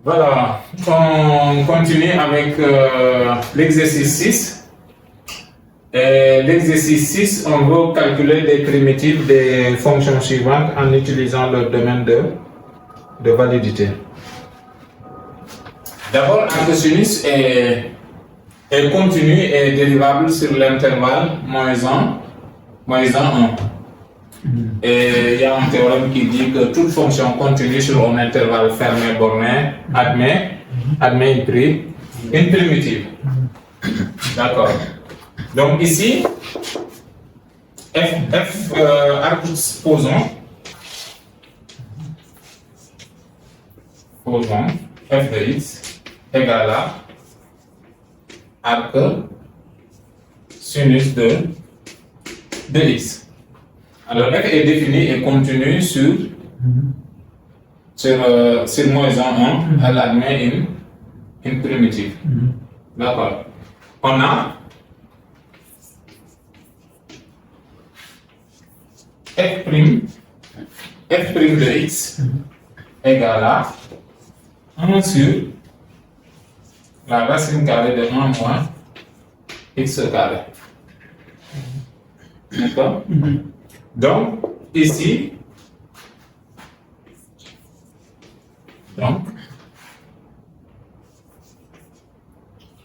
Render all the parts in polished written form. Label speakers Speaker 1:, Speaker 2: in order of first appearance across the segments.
Speaker 1: Voilà, on continue avec l'exercice 6. Et l'exercice 6, on veut calculer les primitives des fonctions suivantes en utilisant le domaine de validité. D'abord, un cosinus est continu et dérivable sur l'intervalle -1, -1. Et il y a un théorème qui dit que toute fonction continue sur un intervalle fermé borné admet une primitive. D'accord. Donc ici, posons f de x égale à arc sinus de x. Alors f est défini et continu sur -1, elle admet une primitive. D'accord. On a f' de x égale à 1 sur la racine carrée de 1 moins x carré. D'accord? Donc, ici,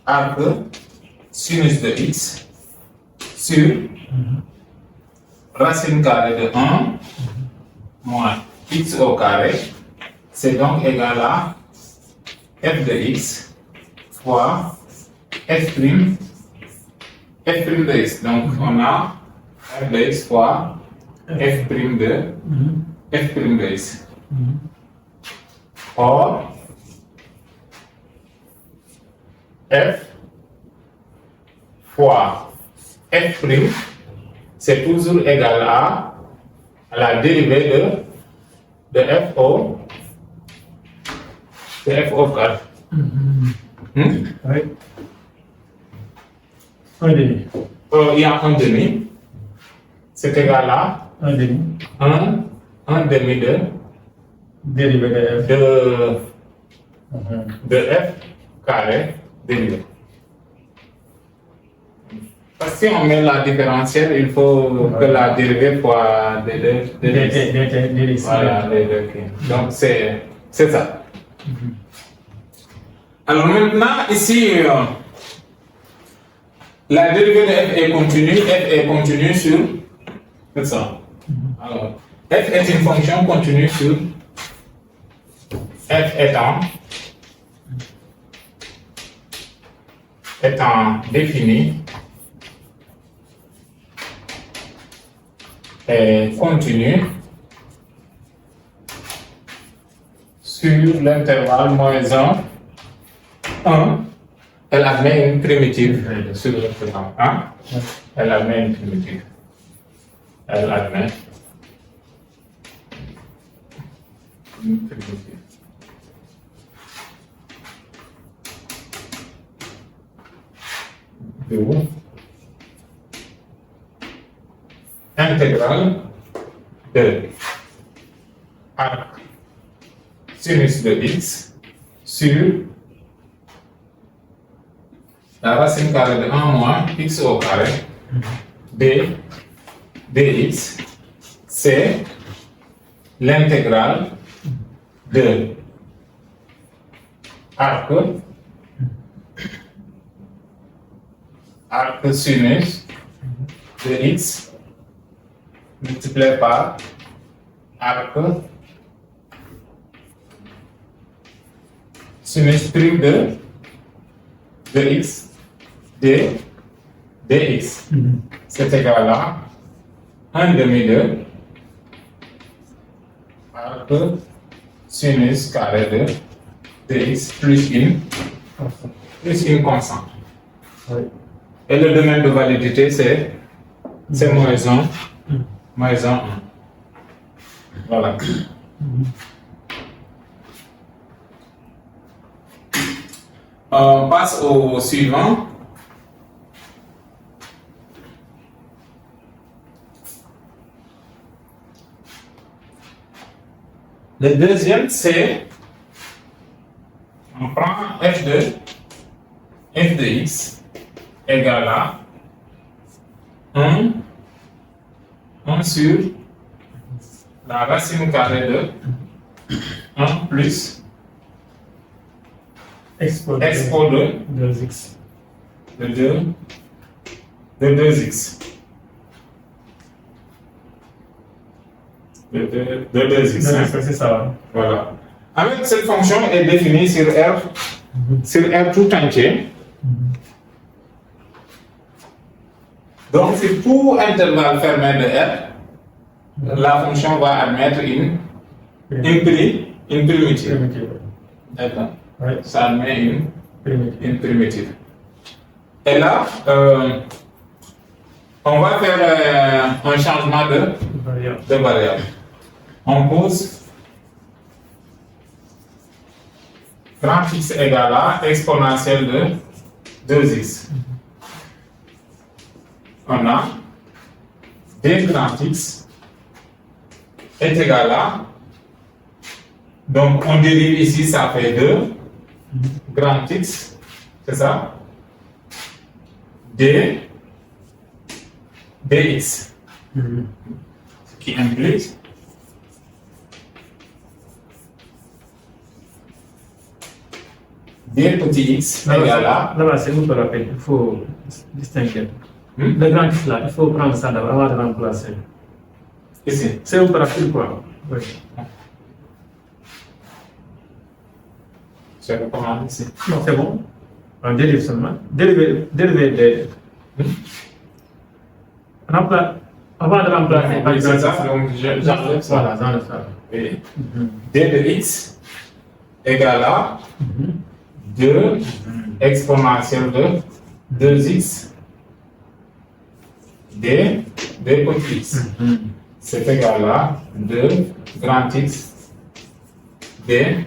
Speaker 1: arc sinus de x sur racine carrée de 1 moins x au carré, c'est donc égal à f de x fois f' de x. Donc, on a f de x fois f' de x. Or, f fois f', c'est toujours égal à la dérivée de f au carré.
Speaker 2: Oui. Un demi.
Speaker 1: Il y a un demi, c'est égal à
Speaker 2: Un demi.
Speaker 1: un demi de
Speaker 2: Dérivé de f.
Speaker 1: de f carré dérivé. Parce que si on met la différentielle, il faut que la dérivée fois
Speaker 2: dt.
Speaker 1: Voilà, donc c'est ça. Alors maintenant, ici, la dérivée de f est continue sur ça. Alors, f est une fonction continue sur f étant définie et continue sur l'intervalle -1, elle admet une primitive sur l'intervalle 1, elle admet une primitive. Elle admet une primitive. Intégrale de arc sinus de x sur la racine carrée de 1 moins x au carré dx, c'est l'intégrale de arc sinus de x multiplié par arc sinus prime de x dx. C'est égal à 1 demi de arc sinus carré de dx plus une constante.
Speaker 2: Oui.
Speaker 1: Et le domaine de validité, c'est -1. Voilà. On passe au suivant. Le deuxième, c'est On prend f de x égale à 1 sur la racine carrée de 1 plus
Speaker 2: Expo
Speaker 1: expo de
Speaker 2: 2x.
Speaker 1: 2x. De 2x. Hein?
Speaker 2: C'est ça.
Speaker 1: Voilà. Avec cette fonction est définie sur R tout entier. Donc, sur tout intervalle fermé de R, la fonction va admettre une primitive. D'accord.
Speaker 2: Ouais.
Speaker 1: Ça admet une primitive. Et là, on va faire un changement de variable. On pose grand X égale à exponentielle de 2x. On a d grand X est égal à, donc on dérive ici, ça fait 2 grand X, c'est ça, dx, ce qui implique d petit x égale à...
Speaker 2: Là-bas, c'est un peu rapide, il faut distinguer. Le grand X là, il faut prendre ça d'abord avant de remplacer.
Speaker 1: Ici.
Speaker 2: C'est un peu rapide quoi. Oui.
Speaker 1: Je recommande ici.
Speaker 2: Non, c'est bon. On dérive seulement. Dériver de. Avant de remplacer.
Speaker 1: Oui, c'est ça, donc j'enlève ça.
Speaker 2: Voilà, j'enlève ça.
Speaker 1: Oui. d de x égale à 2 exponentielle de 2x d petit x. C'est égal à 2 grand X dx.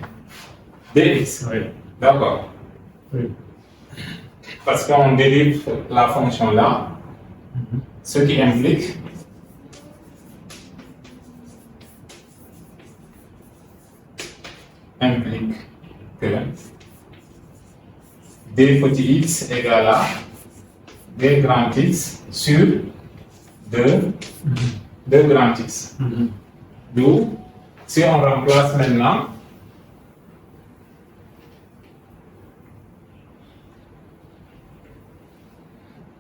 Speaker 2: Oui.
Speaker 1: D'accord.
Speaker 2: Oui.
Speaker 1: Parce qu'on dérive la fonction là, ce qui implique que d petit x égale à d grand X sur 2 grand X. D'où, si on remplace maintenant,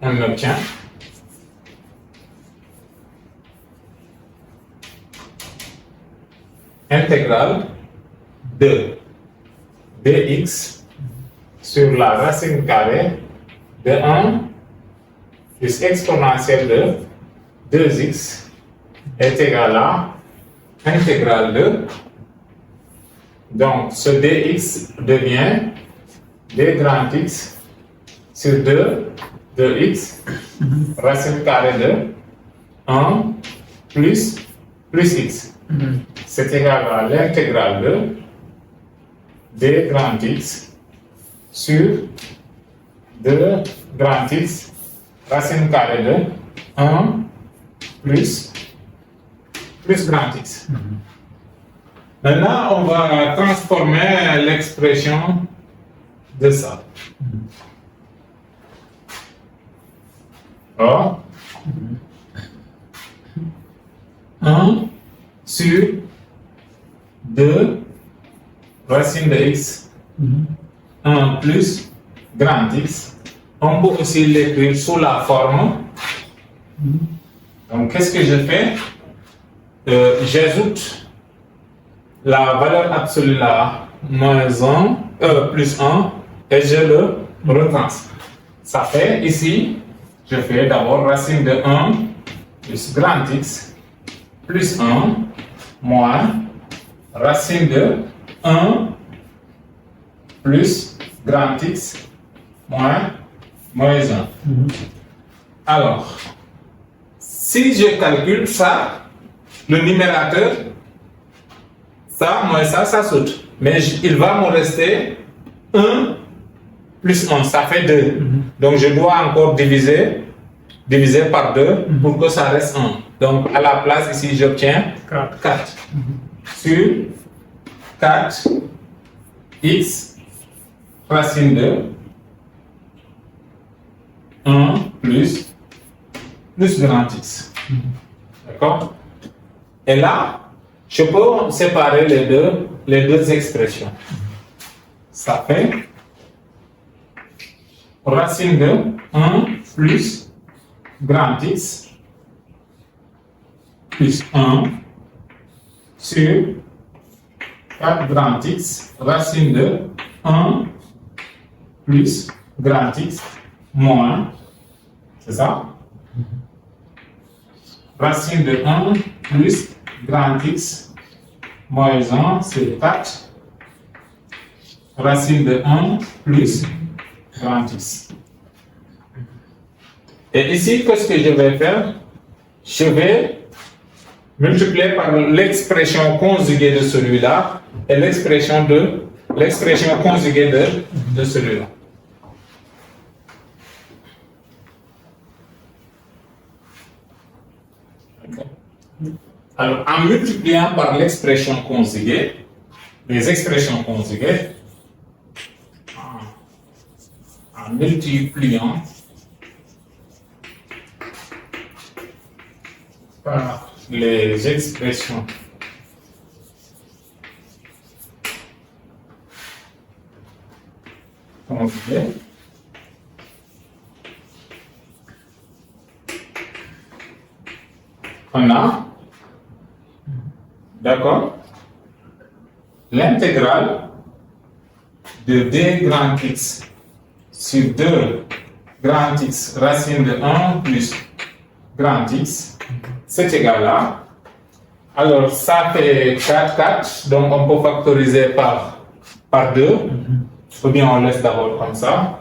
Speaker 1: on obtient intégrale de dx sur la racine carrée de 1 plus exponentielle de 2x est égal à intégrale de, donc ce dx devient d grand X sur 2x racine carrée de 1 plus x. C'est égal à l'intégrale de d grand X sur 2 grand X racine carrée de 1 plus grand X. Maintenant, on va transformer l'expression de ça. Or, 1 sur 2 racine de x, 1 plus grand X. On peut aussi l'écrire sous la forme. Donc, qu'est-ce que je fais? J'ajoute la valeur absolue là, moins 1, plus 1, et je le retranscris. Ça fait ici, je fais d'abord racine de 1 plus grand X plus 1 moins racine de 1 plus grand X moins 1. Alors, si je calcule ça, le numérateur, ça moins ça saute. Mais il va me rester 1 plus 1, ça fait 2. Donc je dois encore diviser par 2 pour que ça reste 1. Donc à la place ici, j'obtiens 4. Sur 4 x racine de 1 plus grand X. D'accord? Et là, je peux séparer les deux expressions. Ça fait racine de 1 plus grand X plus 1 sur 4 grand X, racine de 1 plus grand X moins, c'est ça? Racine de 1 plus grand X moins 1, c'est 4. Racine de 1 plus grand X. Et ici, qu'est-ce que je vais faire? Je vais multiplier par l'expression conjuguée de celui-là et l'expression conjuguée de celui-là. Alors, en multipliant par l'expression conjuguée, les expressions conjuguées, en multipliant par les expressions conjuguées, on a, d'accord, l'intégrale de d grand X sur 2 grand X racine de 1 plus grand X, c'est égal à, alors ça fait 4, donc on peut factoriser par 2, ou bien on laisse d'abord comme ça,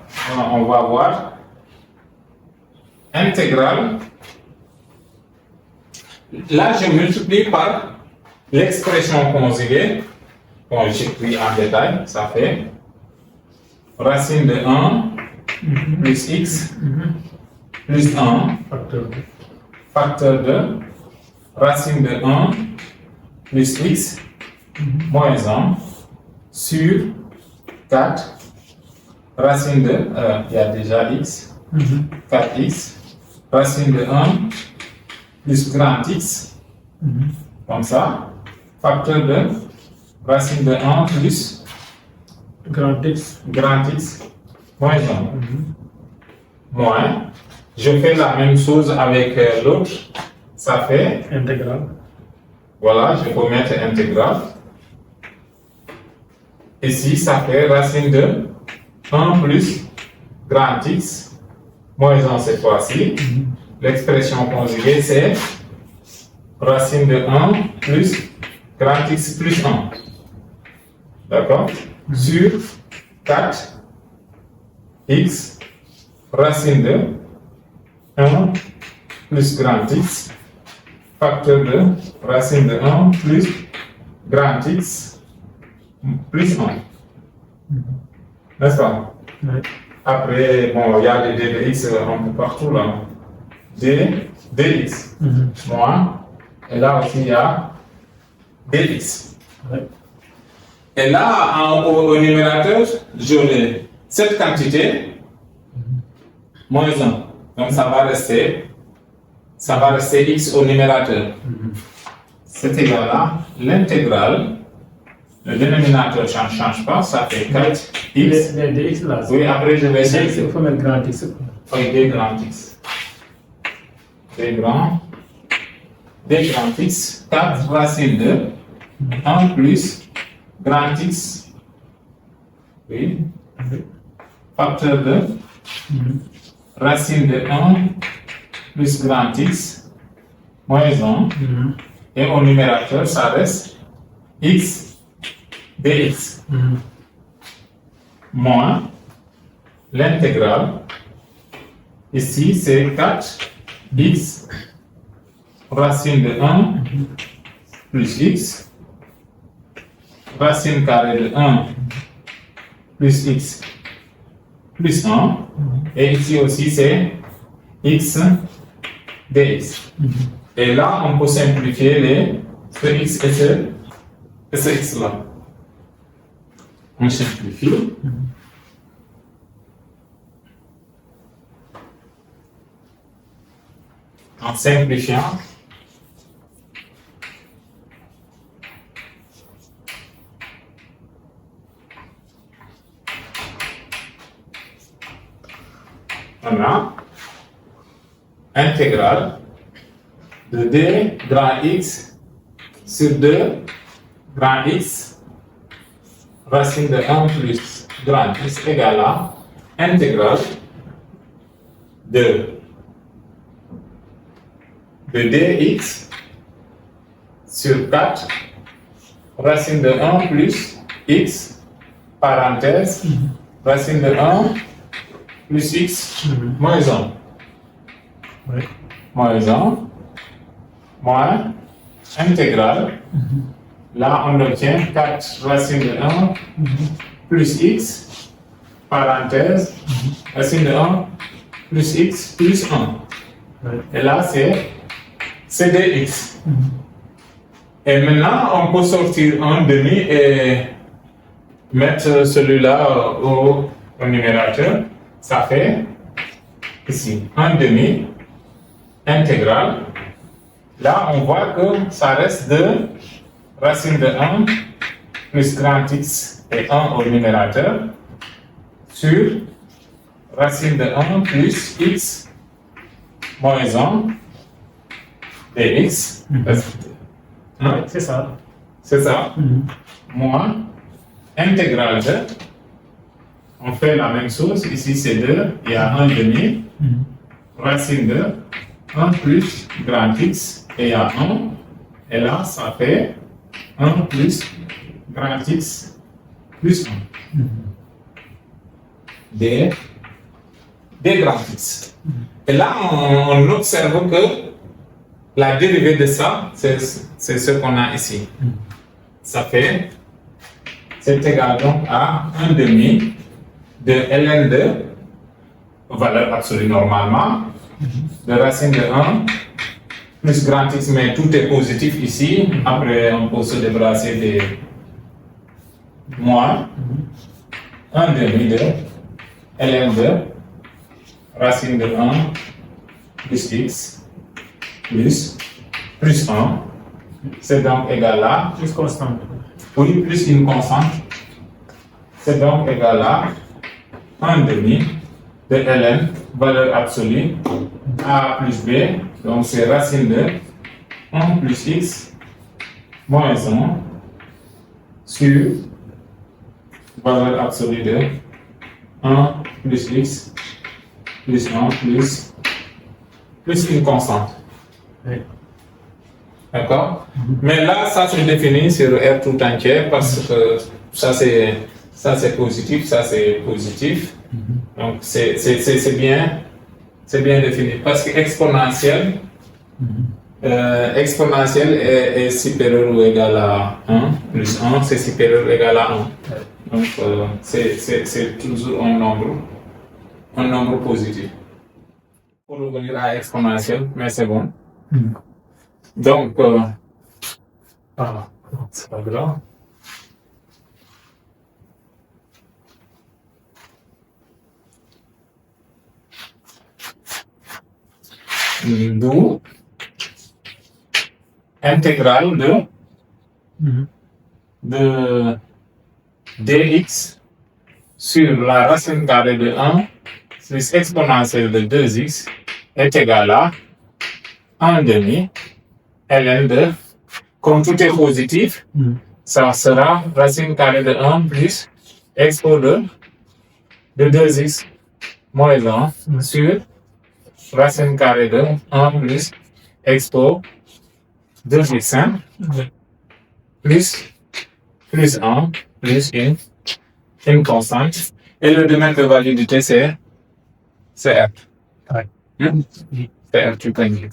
Speaker 1: on va voir, intégrale, là je multiplie par l'expression conjuguée, bon j'écris en détail, ça fait racine de 1 plus x plus 1 facteur de racine de 1 plus x moins 1 sur 4 racine de, il y a déjà x, 4x, racine de 1 plus grand x, comme ça, facteur de racine de 1 plus grand x moins 1. Moins, je fais la même chose avec l'autre, ça fait
Speaker 2: intégrale.
Speaker 1: Voilà, je peux mettre intégrale. Ici, ça fait racine de 1 plus grand x moins 1 cette fois-ci. L'expression conjuguée, c'est racine de 1 plus grand x plus 1. D'accord? Sur 4 x racine de 1 plus grand x facteur de racine de 1 plus grand x plus 1. N'est-ce pas?
Speaker 2: Oui.
Speaker 1: Après, bon, il y a des d de x un peu partout là. dx moins, et là aussi il y a dx.
Speaker 2: Oui.
Speaker 1: Et là, au numérateur, j'aurai cette quantité moins 1. Donc ça va rester x au numérateur. C'est égal à l'intégrale. Le dénominateur ne change pas, ça fait 4x.
Speaker 2: Les dx là.
Speaker 1: Oui, après je vais
Speaker 2: dx, il faut mettre grand x.
Speaker 1: Oui, d grand x. D grand x, 4 racine de 1 plus grand x. Oui. Facteur de racine de 1 plus grand x moins 1. Et au numérateur, ça reste x dx. Moins l'intégrale. Ici, c'est 4x racine de 1 plus x racine carrée de 1 plus x plus 1. Et ici aussi, c'est x dx. Et là, on peut simplifier ce x et ce x là. On simplifie. En simplifiant, on a intégrale de d grand x sur 2 grand x racine de 1 plus grand x égale à intégrale de dx sur 4 racine de 1 plus x parenthèse racine de 1 plus x moins 1.
Speaker 2: Oui.
Speaker 1: Moins 1 moins intégrale. Là, on obtient 4 racine de 1 plus x parenthèse racine de 1 plus x plus 1.
Speaker 2: Oui.
Speaker 1: Et là, c'est dx. Et maintenant, on peut sortir un demi et mettre celui-là au numérateur. Ça fait ici un demi intégrale. Là, on voit que ça reste 2 racine de 1 plus grand x et 1 au numérateur sur racine de 1 plus x moins 1 dx.
Speaker 2: Oui, c'est ça.
Speaker 1: C'est ça. Moins intégrale de. On fait la même chose. Ici, c'est 2. Il y a 1 demi. Racine de 1 plus grand x. Et il y a 1. Et là, ça fait 1 plus grand x plus 1. D grand x. Et là, on observe que la dérivée de ça, c'est ce qu'on a ici. Ça fait, c'est égal donc à 1 demi de ln de valeur absolue normalement, de racine de 1 plus grand x, mais tout est positif ici. Après, on peut se débarrasser des moins 1 demi de ln de racine de 1 plus x plus 1. C'est donc égal à
Speaker 2: Plus constante.
Speaker 1: oui, plus une constante. C'est donc égal à 1 demi de ln, valeur absolue, a plus b, donc c'est racine de 1 plus x moins 1 sur valeur absolue de 1 plus x plus 1 plus une constante.
Speaker 2: Oui.
Speaker 1: D'accord? Mais là, ça se définit sur R tout entier parce que ça c'est positif, ça c'est positif. Donc c'est bien défini. Parce que exponentielle, exponentielle est supérieur ou égal à 1, plus 1, c'est supérieur ou égal à 1. Donc c'est toujours un nombre positif. Pour revenir à exponentielle, mais c'est bon. Donc, c'est pas grave. D'où intégrale de dx sur la racine carrée de 1 plus exponentielle de 2x est égal à 1 demi ln de, comme tout est positif, ça sera racine carrée de 1 plus expo de 2x moins 1 sur racine carrée de 1 plus expo 2x plus 1 plus une constante. Et le domaine de validité, c'est R. C'est R, tu peux dire.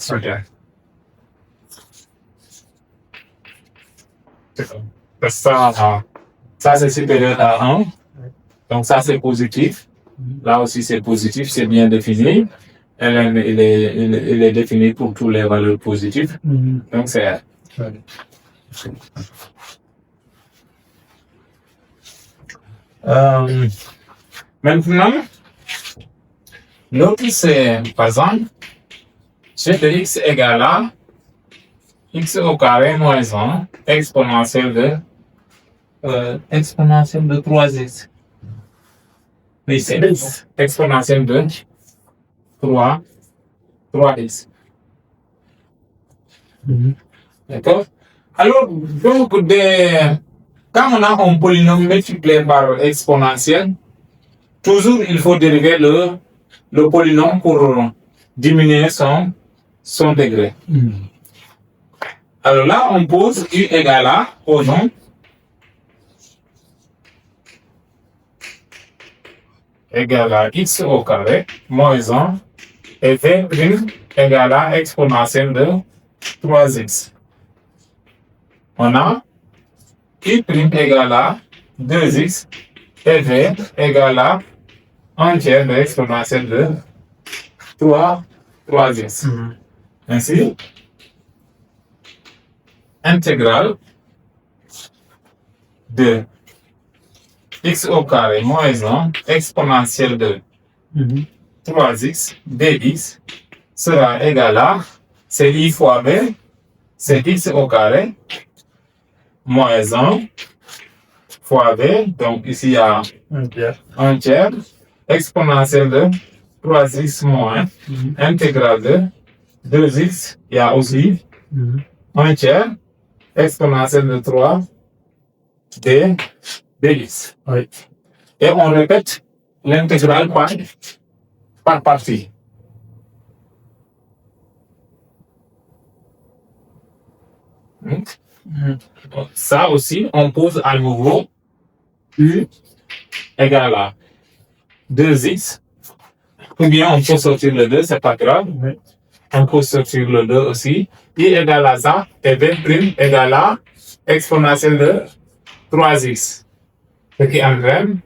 Speaker 1: Ça c'est supérieur à 1. Donc ça c'est positif. Là aussi c'est positif, c'est bien défini. Ln, il est défini pour toutes les valeurs positives. Donc c'est R. Maintenant, l'autre c'est, par exemple, g de x égale à x au carré moins 1 exponentielle de 3x. Oui, c'est exponentielle de 3x. D'accord? Alors, donc, quand on a un polynôme multiplié par exponentielle, toujours il faut dériver le polynôme pour diminuer son degré. Alors là, on pose u égale à, posons, égale à x au carré moins 1 et v' égale à exponentielle de 3x. On a u' égale à 2x et v égale à 1 tiers de exponentielle de 3x. Ainsi, intégrale de x au carré moins 1 exponentielle de 3x dx sera égale à, c'est i fois b, c'est x au carré moins 1 fois b, donc ici il y a 1 tiers, exponentielle de 3x moins intégrale de 2x, il y a aussi 1 tiers, exponentielle de 3 dx.
Speaker 2: Oui.
Speaker 1: Et on répète l'intégrale par partie. Ça aussi, on pose à nouveau u égale à 2x. Ou bien on peut sortir le 2, c'est pas grave. On peut sortir le 2 aussi. I égale à ça et v' égale à exponentielle de 3x. Ce qui entraîne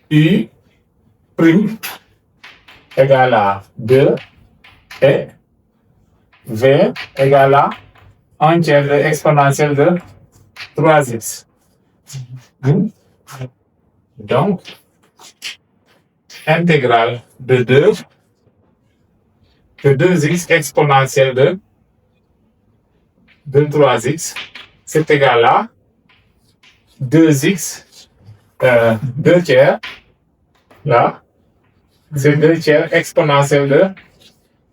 Speaker 1: u' égale à 2 et v égale à 1 tiers de exponentielle de 3x. Donc, intégrale de 2x exponentielle de 3x, c'est égal à 2x, 2 tiers, là, c'est 2 tiers exponentielle de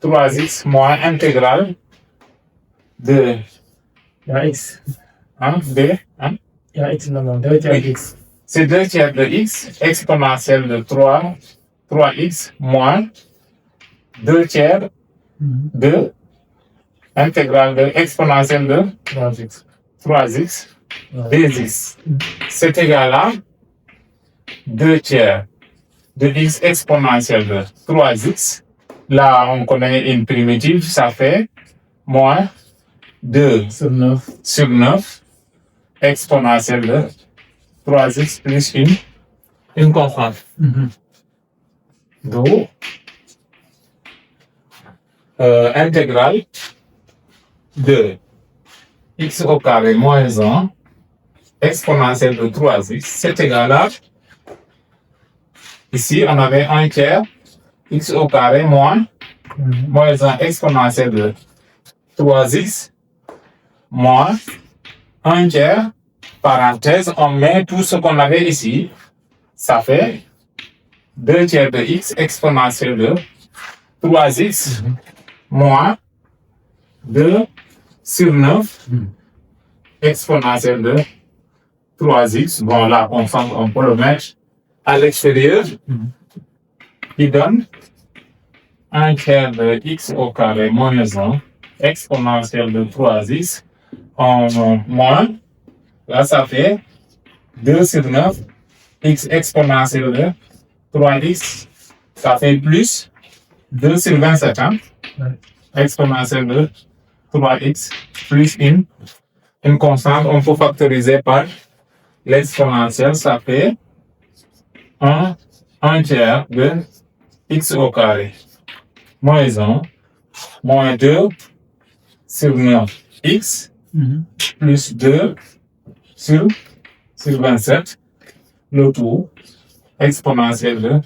Speaker 1: 3x moins intégrale de
Speaker 2: x.
Speaker 1: d.
Speaker 2: X, non, 2 tiers
Speaker 1: Oui.
Speaker 2: x.
Speaker 1: C'est 2 tiers de x exponentielle de 3x moins 2 tiers de intégrale de exponentielle de 3x dx. C'est égal à 2 tiers de x exponentielle de 3x. Là, on connaît une primitive, ça fait moins 2
Speaker 2: Sur 9.
Speaker 1: sur 9 exponentielle de 3x plus une constante. Donc, intégrale de x au carré moins 1 exponentielle de 3x, c'est égal à, ici on avait 1 tiers x au carré moins 1 exponentielle de 3x moins 1 tiers, parenthèse, on met tout ce qu'on avait ici, ça fait 2 tiers de x exponentielle de 3x moins 2 sur 9 exponentielle de 3x. Bon, là, on peut le mettre à l'extérieur, qui donne 1 tiers de x au carré moins 1 exponentielle de 3x en moins, là, ça fait 2 sur 9 x exponentielle de 3x, ça fait plus 2 sur 27, exponentielle de 3x plus une constante, on peut factoriser par l'exponentielle, ça fait 1 tiers de x au carré moins 1 moins 2 sur 9 x plus 2 sur 27, le tout exponentielle de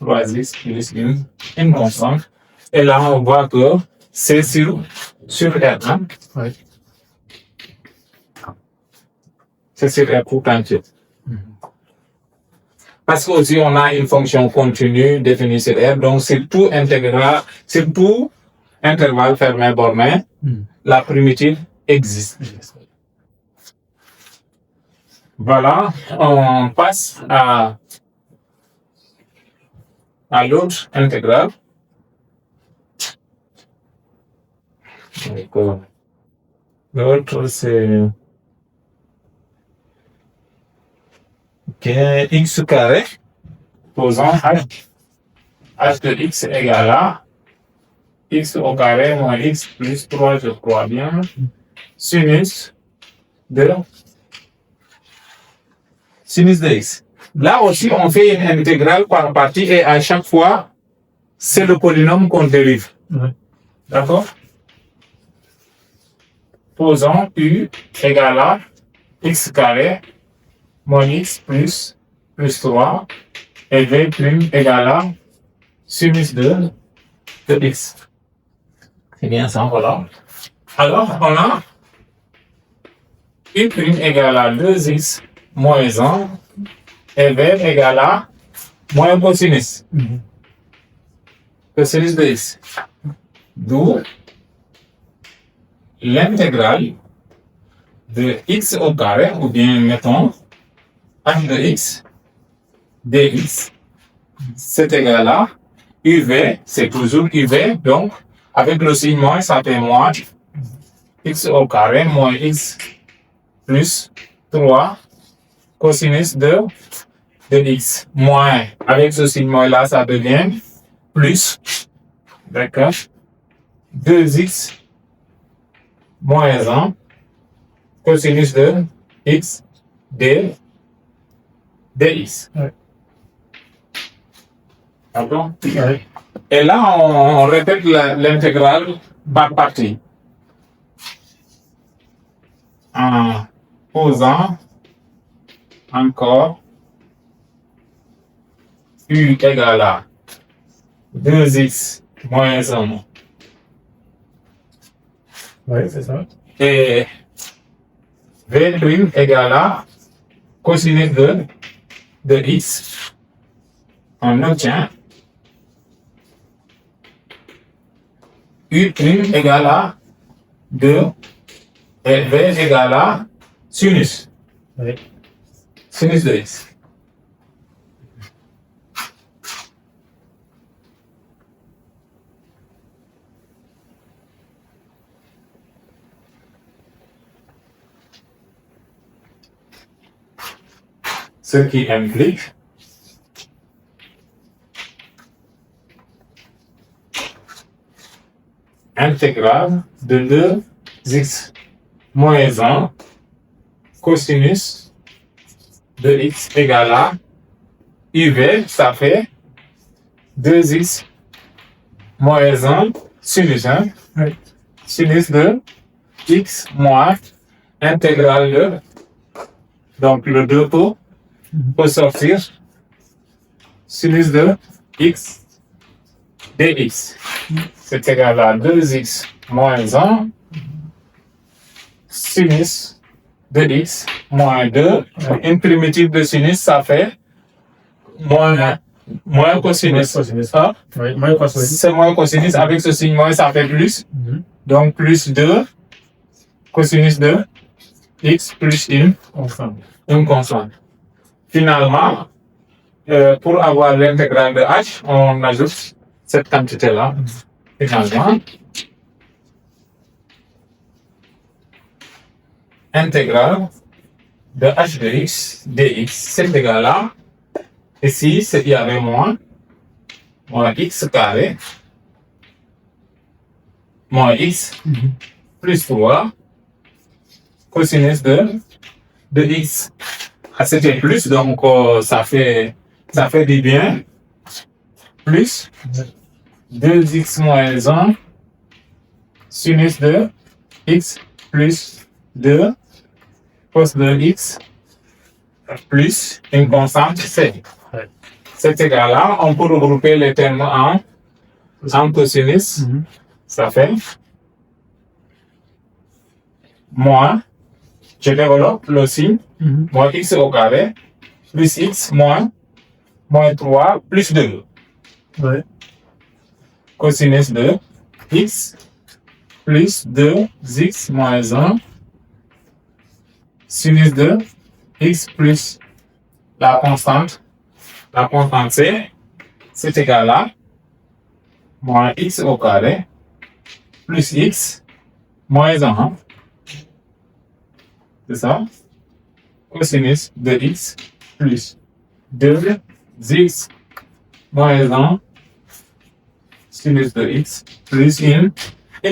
Speaker 1: 3x plus une constante. Et là, on voit que c'est sur R. Hein?
Speaker 2: Oui.
Speaker 1: C'est sur R tout entier. Parce que aussi on a une fonction continue définie sur R, donc sur tout intervalle fermé borné, la primitive existe. Voilà, on passe à l'autre intégrale. Donc, l'autre c'est x carré, posant h de x égale à x au carré moins x plus 3, je crois bien, sinus de x. Là aussi, on fait une intégrale par partie et à chaque fois, c'est le polynôme qu'on dérive. D'accord? Posons u égale à x carré moins x plus 3 et v prime égale à sinus de x. C'est bien ça, voilà. Alors, on a u prime égale à 2x moins 1 et v égale à moins cosinus. Cosinus de x. D'où l'intégrale de x au carré, ou bien mettons h de x dx, c'est égal à uv, c'est toujours uv, donc avec le signe moins, ça fait moins x au carré moins x plus 3 cosinus de x, moins, avec ce signe moins là, ça devient plus, d'accord, 2x moins 1 cosinus de x dx.
Speaker 2: Ouais.
Speaker 1: D'accord? Ouais. Et là, on répète l'intégrale par partie. En posant encore u égale à 2x moins 1.
Speaker 2: Oui, c'est ça.
Speaker 1: Et v prime égale à cosinus de x. On obtient u prime égale à 2 et v égale à sinus.
Speaker 2: Oui.
Speaker 1: Sinus de x. Ce qui implique intégrale de 2x moins 1 cosinus de x égale à uv, ça fait 2x moins 1 sinus, hein?
Speaker 2: Oui.
Speaker 1: Sinus de x moins intégrale de, donc le 2 peut sortir sinus de x dx. C'est égal à 2x moins 1 sinus de x moins 2. Une primitive de sinus, ça fait moins cosinus. Ah?
Speaker 2: Oui, moins cosinus.
Speaker 1: C'est moins cosinus. Avec ce signe moins, ça fait plus. Donc plus 2 cosinus de x plus une constante. Finalement, pour avoir l'intégrale de h, on ajoute cette quantité-là. Finalement, intégrale de h de x dx, c'est égal à, ici, il y avait moins x carré, moins x plus 3 cosinus de x. C'était plus, donc ça fait du bien. Plus 2x moins 1 sinus de x plus 2 cos de x plus une constante c.
Speaker 2: Ouais.
Speaker 1: Cet égal-là, on peut regrouper les termes en cosinus. Ça fait moins, je développe le signe, moins x au carré, plus x moins 3 plus 2.
Speaker 2: Ouais.
Speaker 1: Cosinus de x plus 2x moins 1. Sinus de x plus la constante c, c'est égal à moins x au carré plus x moins 1. C'est ça? Cosinus de x plus 2x moins 1 sinus de x plus une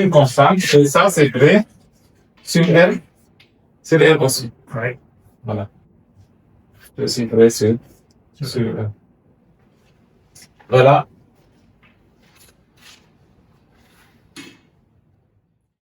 Speaker 1: constante. Et ça, c'est vrai sur R. Sur R aussi.
Speaker 2: Ouais.
Speaker 1: Voilà. C'est aussi vrai sur R. Voilà.